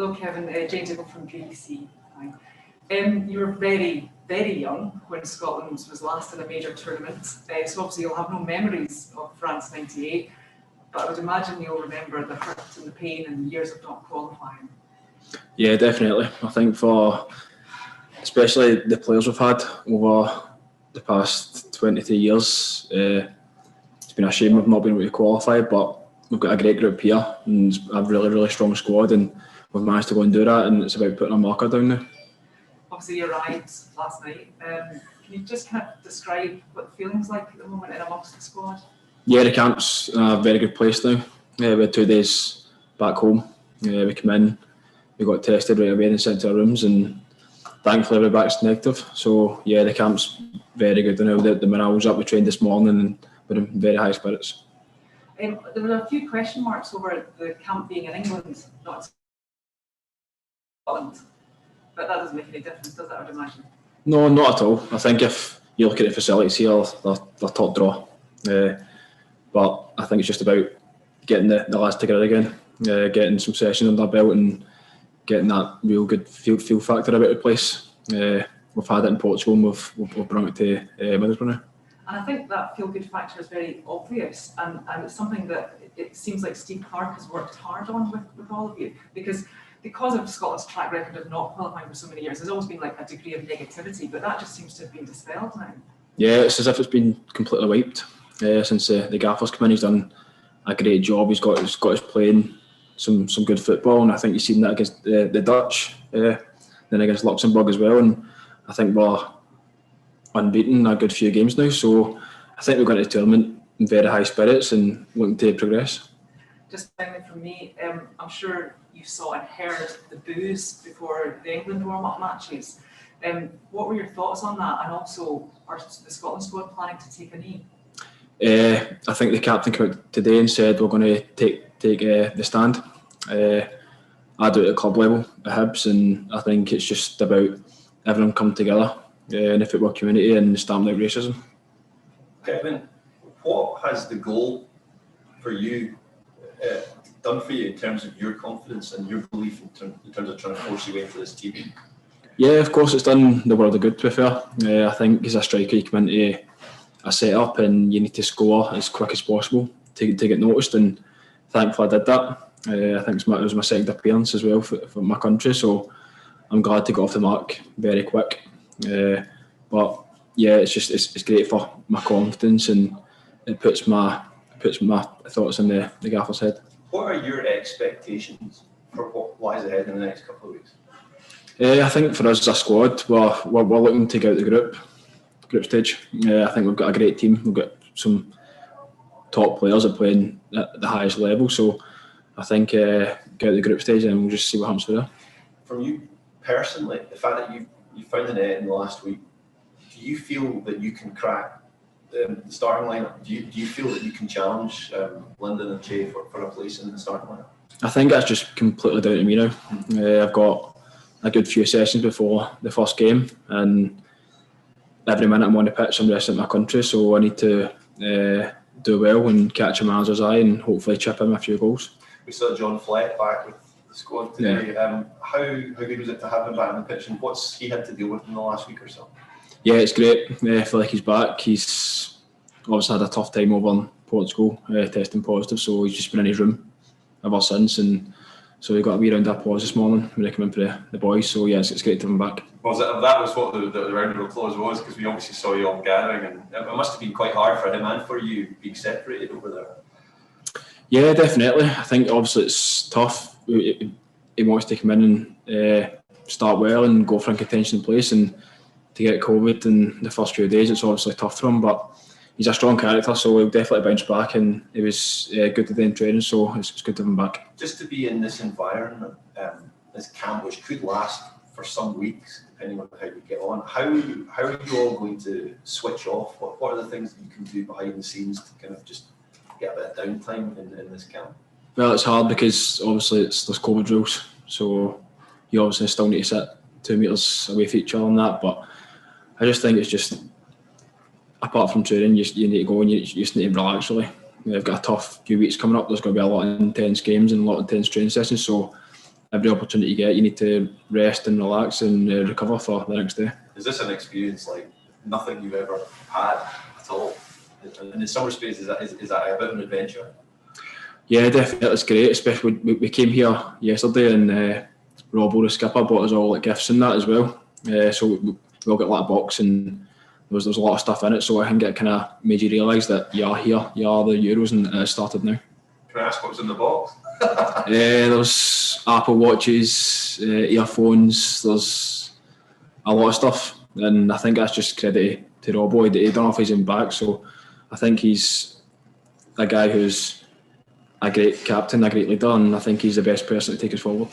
Hello, Kevin. Jane Diggle from BBC. Hi. You were very, very young when Scotland was last in a major tournament, so obviously you'll have no memories of France '98, but I would imagine you'll remember the hurt and the pain and the years of not qualifying. Yeah, definitely. I think for especially the players we've had over the past 23 years, it's been a shame we've not been able to qualify, but we've got a great group here and a really, really strong squad, and we've managed to go and do that, and it's about putting a marker down now. Obviously you arrived last night. Can you just kind of describe what the feeling's like at the moment in amongst the squad? Yeah, the camp's in a very good place now. We had 2 days back home. We came in, we got tested right away and sent to our rooms, and thankfully everybody's negative. So yeah, the camp's very good now. The morale's up. We trained this morning and we're in very high spirits. There were a few question marks over the camp being in England, not Scotland. But that doesn't make any difference, does it, I would imagine? No, not at all. I think if you look at the facilities here, they're top draw. But I think it's just about getting the lads together again, getting some sessions under their belt and getting that real good feel factor about the place. We've had it in Portugal and we've brought it to Middlesbrough now. And I think that feel-good factor is very obvious, and it's something that it seems like Steve Clarke has worked hard on with all of you, because of Scotland's track record of not qualifying for so many years, there's always been like a degree of negativity, but that just seems to have been dispelled now. Yeah, it's as if it's been completely wiped since the gaffer's come in. He's done a great job. He's got us playing some good football, and I think you've seen that against the Dutch, then against Luxembourg as well, and I think we're unbeaten a good few games now, so I think we're going to the tournament in very high spirits and looking to progress. Just finally from me, I'm sure you saw and heard the boos before the England warm-up matches. What were your thoughts on that, and also are the Scotland squad planning to take a knee? I think the captain came out today and said we're going to take the stand. I do it at club level at Hibs, and I think it's just about everyone coming together in the football community and stamping out racism. Kevin, what has the goal for you done for you in terms of your confidence and your belief in terms of trying to force your way into this team? Yeah, of course, it's done the world of good, to be fair. I think as a striker, you come into a set-up and you need to score as quick as possible to get noticed, and thankfully I did that. I think it was my second appearance as well for my country, so I'm glad to get off the mark very quick. But yeah, it's great for my confidence, and it puts my thoughts in the gaffer's head. What are your expectations for what lies ahead in the next couple of weeks? I think for us as a squad, we're looking to get out the group stage. I think we've got a great team. We've got some top players that are playing at the highest level. So I think get out the group stage and we'll just see what happens there. From you personally, the fact that you found the net in the last week, do you feel that you can crack the starting lineup? Do you feel that you can challenge Lyndon and Che for a place in the starting lineup? I think that's just completely down to me now. I've got a good few sessions before the first game, and every minute I'm on the pitch I'm representing my country, so I need to do well and catch a manager's eye and hopefully chip in a few goals. We saw John Flett back with the squad today. Yeah. How good was it to have him back on the pitch, and what's he had to deal with in the last week or so? Yeah, it's great. I feel like he's back. He's obviously had a tough time over in Portugal, testing positive, so he's just been in his room ever since, and so we got a wee round of applause this morning when they came in for the boys, so yes, it's great to have him back. Well, that was what the round of applause was, because we obviously saw you all gathering, and it must have been quite hard for him and for you being separated over there. Yeah, definitely. I think obviously it's tough. He wants to come in and start well and go for a contention place, and to get COVID in the first few days, it's obviously tough for him, but he's a strong character, so he'll definitely bounce back, and he was good today in training, so it's good to have him back. Just to be in this environment, this camp, which could last for some weeks, depending on how you get on, how are you all going to switch off? What are the things that you can do behind the scenes to kind of just get a bit of downtime in this camp? Well, it's hard because obviously there's COVID rules, so you obviously still need to sit 2 metres away from each other and that, but I just think it's just, apart from training, you need to go and you just need to relax really. We've got a tough few weeks coming up. There's going to be a lot of intense games and a lot of intense training sessions, so every opportunity you get, you need to rest and relax and recover for the next day. Is this an experience like nothing you've ever had at all? And in some respects, is that a bit of an adventure? Yeah, definitely. It's great, especially we came here yesterday and Robbo, the skipper, bought us all like gifts and that as well. So we all got a lot of box and there was a lot of stuff in it. So I think it kind of made you realise that you are here, you are the Euros, and it started now. Can I ask what's in the box? There's Apple Watches, earphones, there's a lot of stuff. And I think that's just credit to Robbo. He done off his own back. So I think he's a guy who's a great captain, a great leader, and I think he's the best person to take us forward.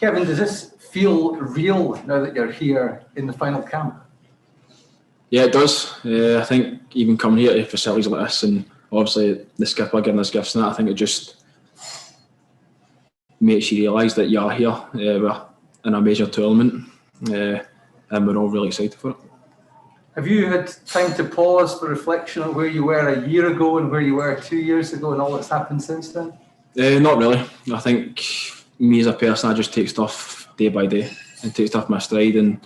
Kevin, does this feel real now that you're here in the final camp? Yeah, it does. I think even coming here to facilities like this, and obviously the skipper giving us gifts and that, I think it just makes you realise that you are here we're in a major tournament, and we're all really excited for it. Have you had time to pause for reflection on where you were a year ago and where you were 2 years ago and all that's happened since then? Not really. I think me as a person, I just take stuff day by day and take stuff in my stride, and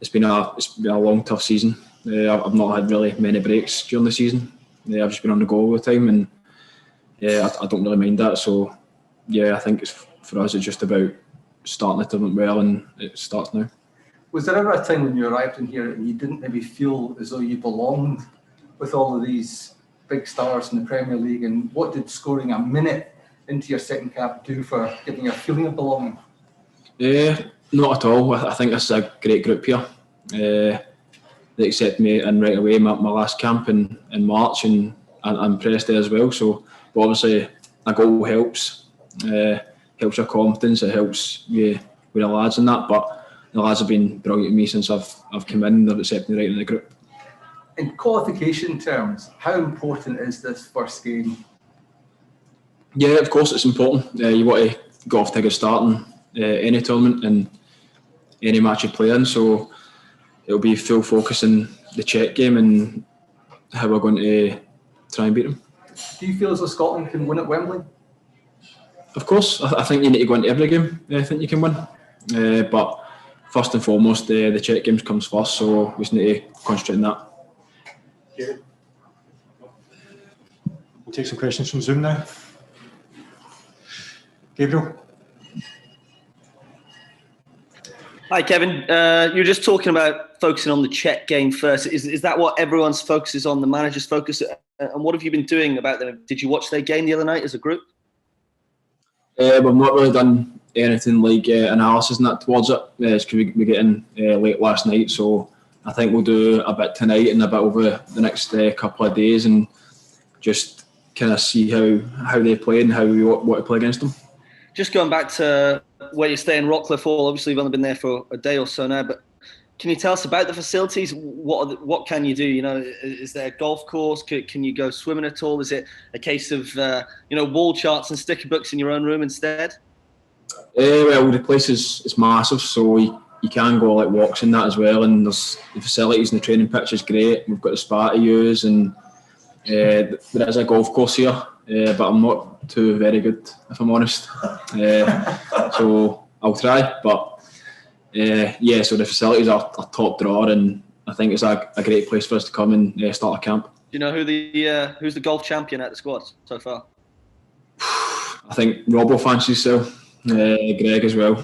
it's been a long, tough season. I've not had really many breaks during the season. I've just been on the go all the time, and I don't really mind that. So yeah, I think for us it's just about starting the tournament well, and it starts now. Was there ever a time when you arrived in here and you didn't maybe feel as though you belonged with all of these big stars in the Premier League? And what did scoring a minute into your second cap do for giving you a feeling of belonging? Not at all. I think this is a great group here. They accepted me in right away, my last camp in March, and I'm impressed there as well. So, but obviously a goal helps your confidence, it helps you with the lads and that, but the lads have been brilliant to me since I've come in. They've accepted me right in the group. In qualification terms, how important is this first game? Yeah, of course it's important. You want to go off to a good start in any tournament and any match you play in. So it'll be full focus in the Czech game and how we're going to try and beat them. Do you feel as though Scotland can win at Wembley? Of course, I think you need to go into every game. I think you can win, but first and foremost, the Czech games comes first, so we just need to concentrate on that. Yeah. We'll take some questions from Zoom now. Gabriel. Hi, Kevin. You're just talking about focusing on the Czech game first. Is that what everyone's focus is on, the manager's focus? And what have you been doing about them? Did you watch their game the other night as a group? We've not really done anything like analysis and that towards it. It's because we get in late last night, so I think we'll do a bit tonight and a bit over the next couple of days and just kind of see how they play and how we want to play against them. Just going back to where you stay in Rockcliffe Hall, obviously you've only been there for a day or so now, but can you tell us about the facilities? What can you do? You know, is there a golf course? Can you go swimming at all? Is it a case of wall charts and sticker books in your own room instead? Well, the place is massive, so you can go like walks and that as well. And there's the facilities and the training pitch is great. We've got the spa to use, and there is a golf course here, but I'm not too very good, if I'm honest. So I'll try, but. So the facilities are top drawer, and I think it's a great place for us to come and start a camp. Do you know who's the golf champion at the squad so far? I think Robbo fancies so, Greg as well.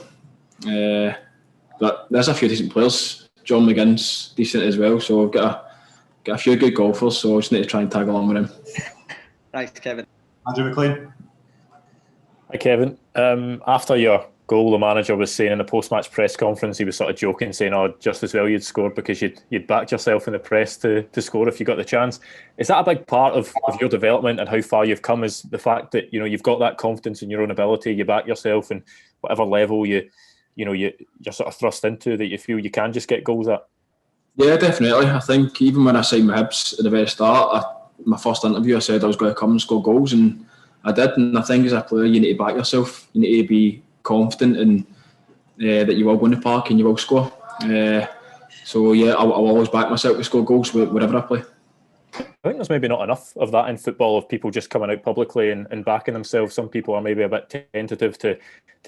But there's a few decent players. John McGinn's decent as well, so we've got a few good golfers, so I just need to try and tag along with him. Thanks, Kevin. Andrew McLean. Hi, Kevin. After your goal, the manager was saying in the post-match press conference, he was sort of joking, saying, "Oh, just as well you'd scored because you'd backed yourself in the press to score if you got the chance." Is that a big part of your development and how far you've come? Is the fact that you've got that confidence in your own ability, you back yourself, and whatever level you're sort of thrust into, that you feel you can just get goals at? Yeah, definitely. I think even when I signed my Hibs at the very start, my first interview, I said I was going to come and score goals, and I did. And I think as a player, you need to back yourself. You need to be confident in that you will go in the park and you will score. So yeah, I'll always back myself to score goals wherever I play. I think there's maybe not enough of that in football, of people just coming out publicly and backing themselves. Some people are maybe a bit tentative to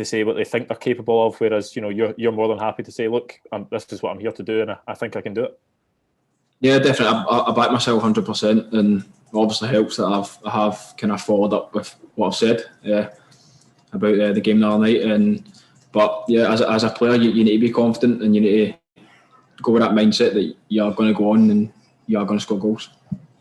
say what they think they're capable of, whereas you're more than happy to say, look, this is what I'm here to do, and I think I can do it. Yeah, definitely. I back myself 100%, and obviously helps that I have kind of followed up with what I've said about the game the other night. But yeah, as a player, you need to be confident, and you need to go with that mindset that you're going to go on and you're going to score goals.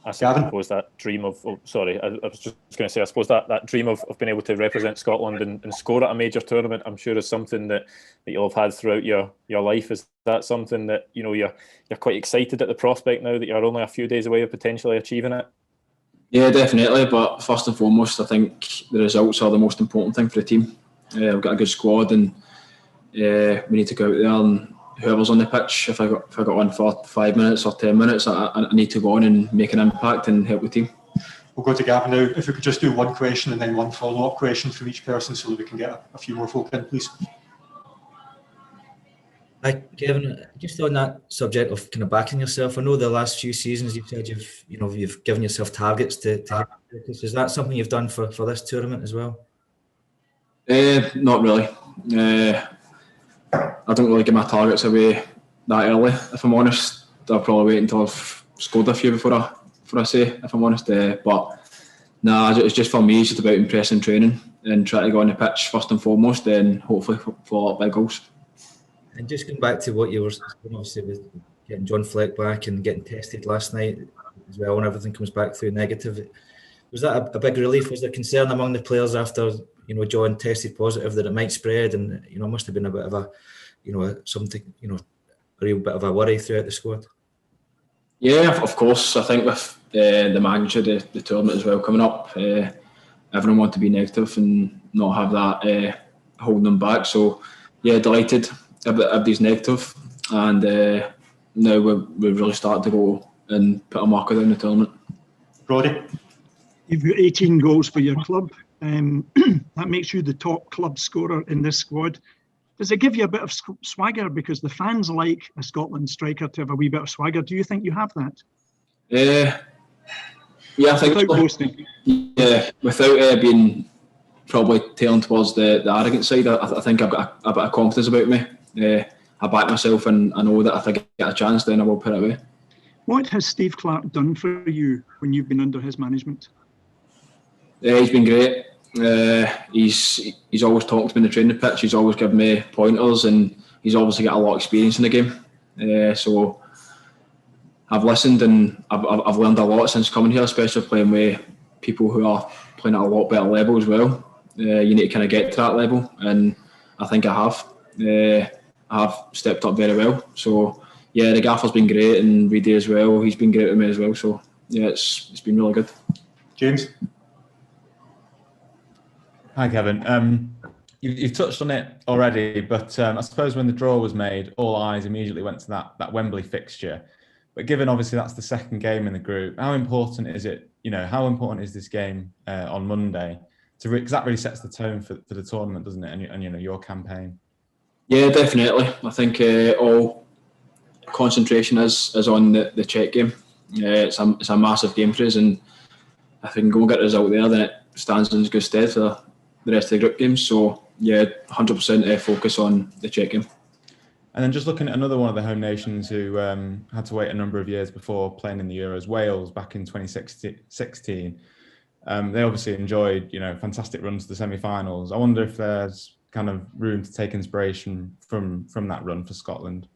I suppose that dream of I was just going to say, I suppose that dream of being able to represent Scotland and score at a major tournament, I'm sure is something that you'll have had throughout your life. Is that something that you're quite excited at the prospect now that you're only a few days away of potentially achieving it? Yeah, definitely. But first and foremost, I think the results are the most important thing for the team. We've got a good squad, and we need to go out there, and whoever's on the pitch, if I got on for 5 minutes or 10 minutes, I need to go on and make an impact and help the team. We'll go to Gavin now. If we could just do one question and then one follow-up question from each person so that we can get a few more folk in, please. Hi, Kevin. Just on that subject of kind of backing yourself, I know the last few seasons you've said you've given yourself targets to hit. Is that something you've done for this tournament as well? Not really. I don't really give my targets away that early, if I'm honest. I'll probably wait until I've scored a few before I say, if I'm honest. But nah, it's just for me, it's just about impressing training and try to go on the pitch first and foremost, then hopefully follow up by goals. And just going back to what you were saying, obviously with getting John Fleck back and getting tested last night as well, and everything comes back through negative, was that a big relief? Was there concern among the players after John tested positive that it might spread, and it must have been a bit of a a real bit of a worry throughout the squad? Yeah, of course. I think with the magnitude of the tournament as well coming up, everyone want to be negative and not have that holding them back. So yeah, delighted of these negative, and now we're really starting to go and put a marker down the tournament. Roddy? You've got 18 goals for your club. That makes you the top club scorer in this squad. Does it give you a bit of swagger, because the fans like a Scotland striker to have a wee bit of swagger? Do you think you have that? Yeah, I think without so. boasting. Yeah, without being probably tailing towards the arrogant side, I think I've got a bit of confidence about me. I back myself, and I know that if I get a chance, then I will put it away. What has Steve Clarke done for you when you've been under his management? He's been great. He's always talked to me in the training pitch. He's always given me pointers, and he's obviously got a lot of experience in the game. So I've listened, and I've learned a lot since coming here, especially playing with people who are playing at a lot better level as well. You need to kind of get to that level, and I think I have. I have stepped up very well. So yeah, the gaffer's been great, and Reedy as well. He's been great with me as well. So yeah, it's been really good. James? Hi, Kevin. You've touched on it already, but I suppose when the draw was made, all eyes immediately went to that Wembley fixture. But given obviously that's the second game in the group, how important is it? How important is this game on Monday? Because that really sets the tone for the tournament, doesn't it? And your campaign. Yeah, definitely. I think all concentration is on the Czech game. It's a massive game for us, and if we can go and get a result there, then it stands in good stead for the rest of the group games. So yeah, 100% focus on the Czech game. And then just looking at another one of the home nations who had to wait a number of years before playing in the Euros, Wales, back in 2016. They obviously enjoyed, fantastic runs to the semi-finals. I wonder if there's kind of room to take inspiration from that run for Scotland.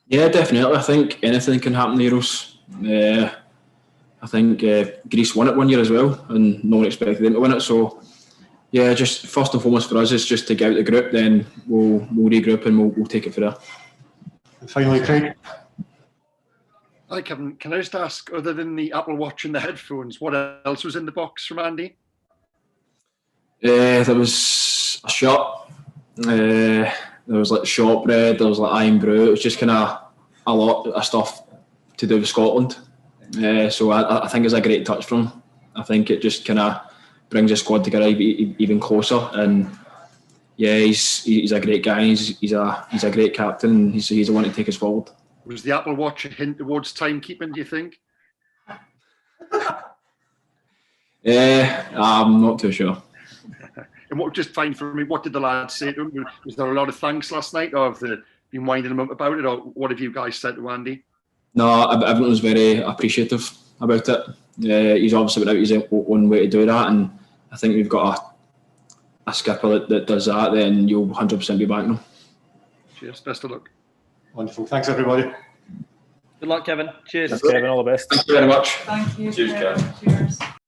Yeah, definitely. I think anything can happen in the Euros. I think Greece won it one year as well, and no one expected them to win it. So yeah, just first and foremost for us is just to get out the group, then we'll regroup and we'll take it for there. And finally, Craig? Hi, Kevin. Can I just ask, other than the Apple Watch and the headphones, what else was in the box from Andy? There was a shot. There was like shortbread. There was like iron brew. It was just kind of a lot of stuff to do with Scotland. So I think it's a great touch from him. I think it just kind of brings the squad together even closer. And yeah, he's a great guy. He's a great captain. And he's the one to take us forward. Was the Apple Watch a hint towards timekeeping, do you think? I'm not too sure. And what, just fine for me, what did the lads say to him? Was there a lot of thanks last night, or have they been winding him up about it, or what have you guys said to Andy? No, everyone was very appreciative about it. He's obviously without his own way to do that, and I think we've got a skipper that does that, then you'll 100% be backing him. Cheers, best of luck. Wonderful. Thanks, everybody. Good luck, Kevin. Cheers. Kevin, all the best. Thank you very much. Thank you. Cheers, Kevin. Cheers.